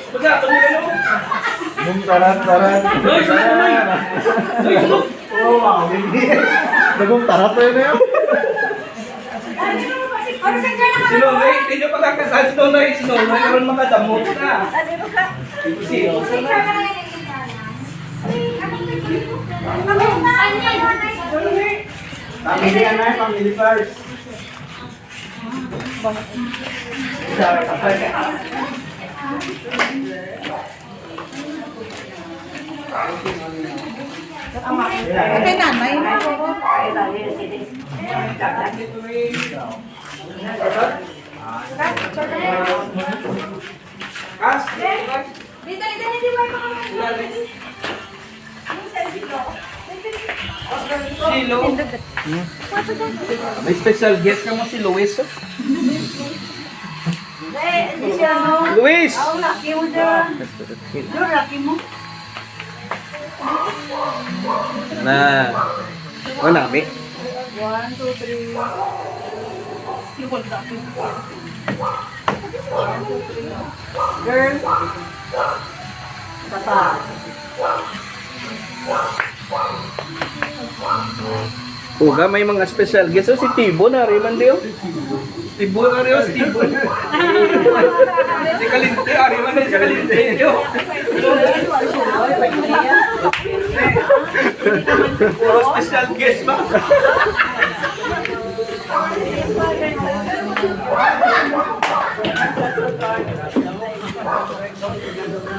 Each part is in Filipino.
Bung tarat. Oh, wow. Nagong tarat na yun eh. Sinunay, hindi pa kakasal sinunay, karon makadamot na. Family yan na, family first. Kay nanay na po. Kas? Silo? May special guest ka mo si Luis. Luis! Na. Wala kami. 1, 2, 3. Girl. Tata. Uga, may mga special guest. So, si Tibo na rin man diyo. Tibo na rin si Tibo. Si Kalinte, ari man din si Kalinte. Puro special guest ba?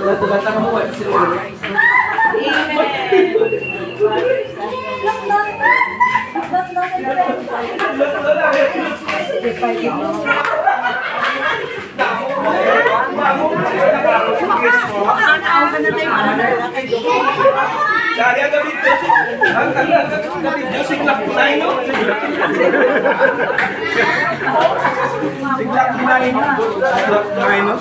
Tugat ka mo, si Luis. Dari agak itu, agak itu siklak kunain no, siklak kunain no.